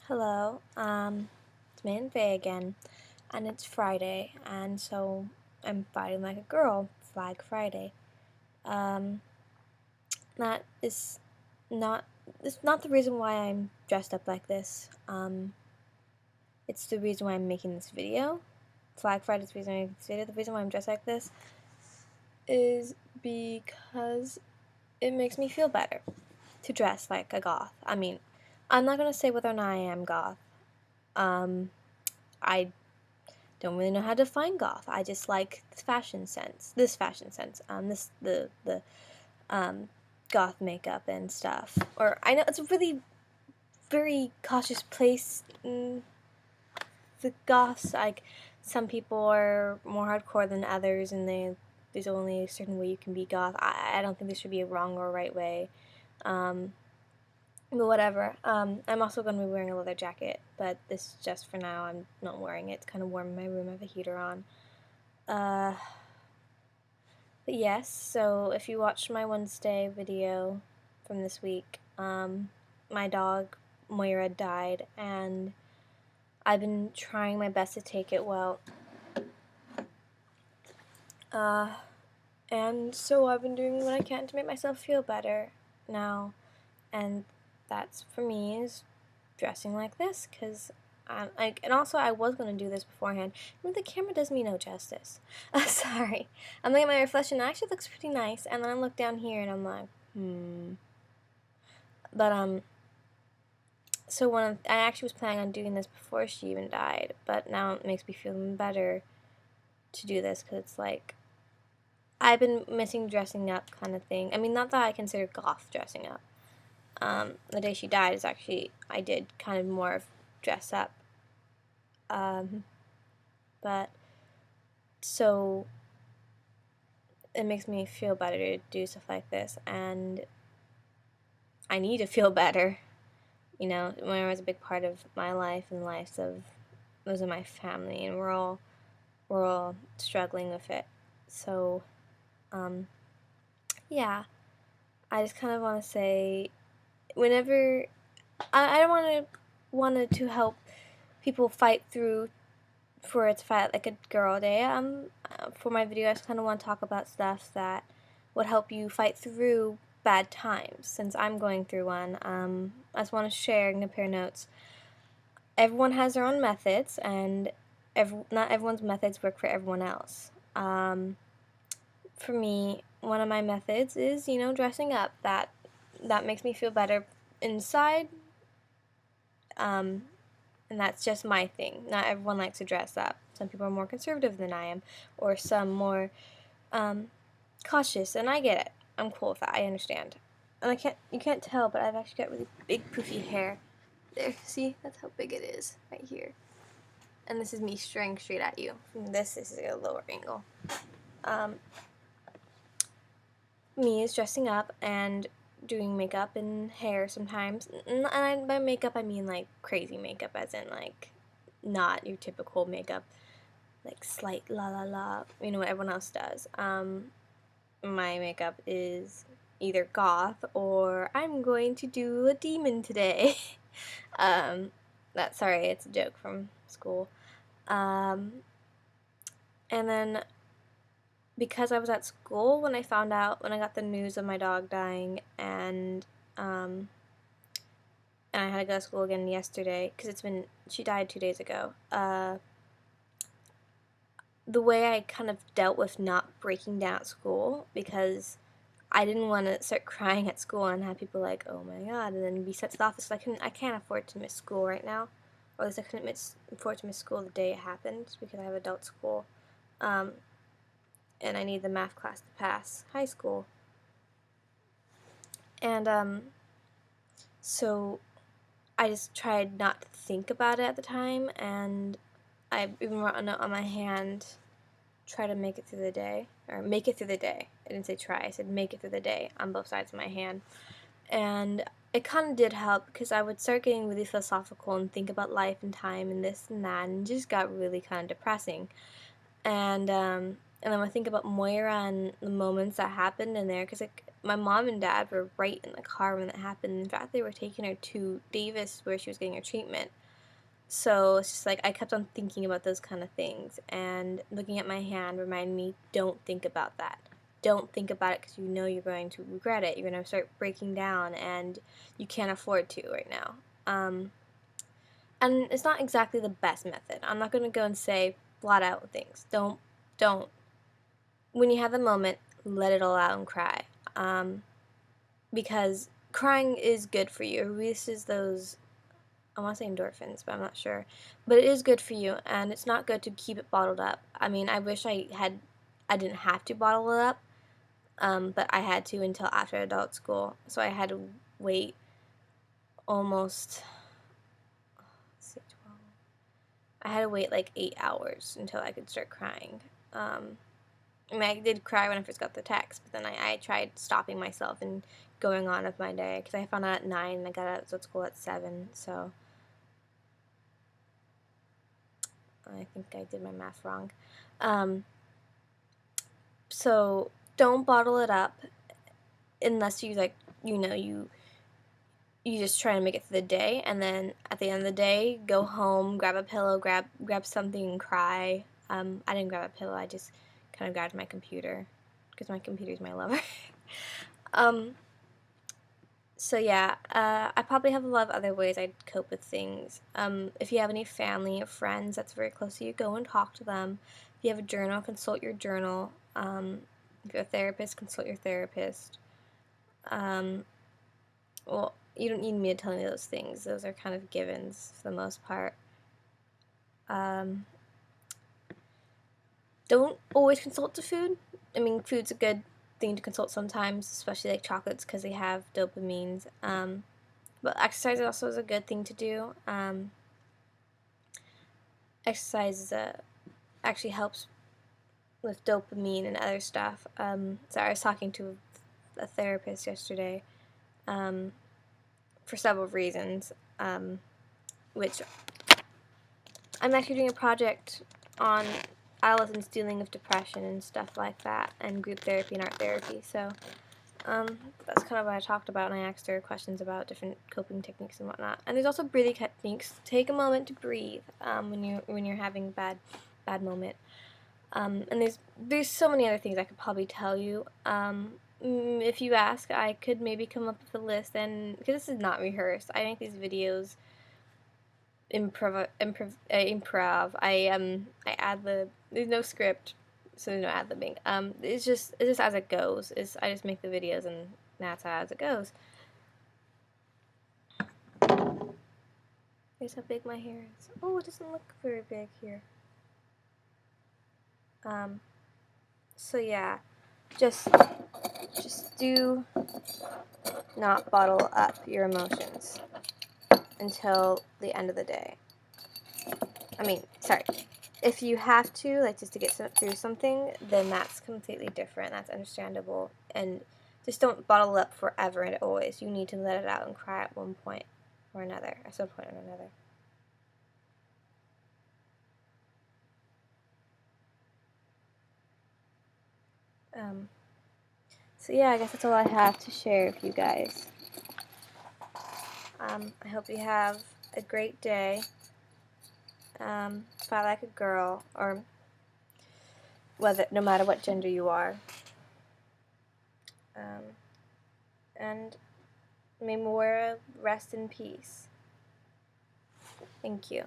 Hello, it's me and Faye again, and it's Friday, and so I'm fighting like a girl, Flag Friday. Um, that is not, it's not the reason why I'm dressed up like this. It's the reason why I'm making this video. Flag Friday is the reason I'm making this video. The reason why I'm dressed like this is because it makes me feel better to dress like a goth. I mean, I'm not gonna say whether or not I am goth. I don't really know how to define goth. I just like this fashion sense. The goth makeup and stuff. Or I know it's a really very cautious place. The goths, like, some people are more hardcore than others, and there's only a certain way you can be goth. I don't think there should be a wrong or right way. Um, but whatever. I'm also going to be wearing a leather jacket, but this is just for now. I'm not wearing it. It's kind of warm in my room. I have a heater on. Uh, but yes, so if you watched my Wednesday video from this week, my dog Moira died, and I've been trying my best to take it well. And so I've been doing what I can to make myself feel better now, and that's for me is dressing like this, because and also I was going to do this beforehand. The camera does me no justice. Sorry. I'm looking at my reflection, and it actually looks pretty nice, and then I look down here, and I'm like, But, so I actually was planning on doing this before she even died, but now it makes me feel better to do this, because it's like, I've been missing dressing up kind of thing. I mean, not that I consider goth dressing up. The day she died is actually, I did kind of more of dress up. But, so, it makes me feel better to do stuff like this, and I need to feel better. You know, Moira was a big part of my life and the lives of those of my family, and we're all struggling with it. So, yeah, I just kind of want to say, whenever I wanted to help people fight through for it to fight like a girl day. For my video, I just kind of want to talk about stuff that would help you fight through bad times. Since I'm going through one, I just want to share and compare notes. Everyone has their own methods, and not everyone's methods work for everyone else. For me, one of my methods is, dressing up. That makes me feel better inside. And that's just my thing. Not everyone likes to dress up. Some people are more conservative than I am, or some more cautious, and I get it. I'm cool with that. I understand. And you can't tell, but I've actually got really big poofy hair. There, see? That's how big it is, right here. And this is me staring straight at you. This is a lower angle. Me is dressing up and doing makeup and hair sometimes. And by makeup, I mean like crazy makeup, as in like not your typical makeup, like slight la la la, what everyone else does. My makeup is either goth or I'm going to do a demon today. Sorry, it's a joke from school. And then because I was at school when I got the news of my dog dying, and I had to go to school again yesterday because she died 2 days ago. The way I kind of dealt with not breaking down at school, because I didn't want to start crying at school and have people like, oh my god, and then be sent to the office. I can't afford to miss school right now, or at least I couldn't afford to miss school the day it happened because I have adult school. And I need the math class to pass high school. And, so I just tried not to think about it at the time, and I even wrote a note on my hand, try to make it through the day, or make it through the day. I didn't say try, I said make it through the day on both sides of my hand. And it kind of did help, because I would start getting really philosophical and think about life and time and this and that, and it just got really kind of depressing. And then I think about Moira and the moments that happened in there, because my mom and dad were right in the car when that happened. In fact, they were taking her to Davis where she was getting her treatment. So it's just like I kept on thinking about those kind of things, and looking at my hand reminded me, don't think about that. Don't think about it because you know you're going to regret it. You're going to start breaking down, and you can't afford to right now. And it's not exactly the best method. I'm not going to go and say blot out things. Don't. When you have the moment, let it all out and cry. Because crying is good for you. It releases those, I want to say endorphins, but I'm not sure. But it is good for you, and it's not good to keep it bottled up. I mean, I wish I didn't have to bottle it up, but I had to until after adult school. So I had to wait almost, let's see, 12. I had to wait like 8 hours until I could start crying. I mean, I did cry when I first got the text, but then I tried stopping myself and going on with my day, because I found out at 9 and I got out of school at 7, so I think I did my math wrong. So don't bottle it up unless you you just try to make it through the day, and then at the end of the day, go home, grab a pillow, grab something and cry. I didn't grab a pillow, I just kind of grabbed my computer, because my computer's my lover. So yeah, I probably have a lot of other ways I'd cope with things. If you have any family or friends that's very close to you, go and talk to them. If you have a journal, consult your journal. If you're a therapist, consult your therapist. Well, you don't need me to tell you those things. Those are kind of givens for the most part. Don't always consult the food. I mean, food's a good thing to consult sometimes, especially like chocolates, because they have dopamines. But exercise also is a good thing to do. Exercise actually helps with dopamine and other stuff. So I was talking to a therapist yesterday for several reasons, which I'm actually doing a project on adolescents dealing with depression and stuff like that, and group therapy and art therapy. So that's kind of what I talked about, and I asked her questions about different coping techniques and whatnot. And there's also breathing techniques. Take a moment to breathe when you're having a bad moment. And there's so many other things I could probably tell you. If you ask, I could maybe come up with a list, and because this is not rehearsed, I make these videos improv. I add there's no script, so there's no ad libbing. It's just as it goes. I just make the videos, and that's how as it goes. Here's how big my hair is. Oh, it doesn't look very big here. So yeah, just do not bottle up your emotions until the end of the day. I mean, sorry. If you have to, like, just to get through something, then that's completely different. That's understandable. And just don't bottle up forever and always. You need to let it out and cry at one point or another, at some point or another. So yeah, I guess that's all I have to share with you guys. I hope you have a great day. Fight like a girl, or no matter what gender you are. And may Moira rest in peace. Thank you.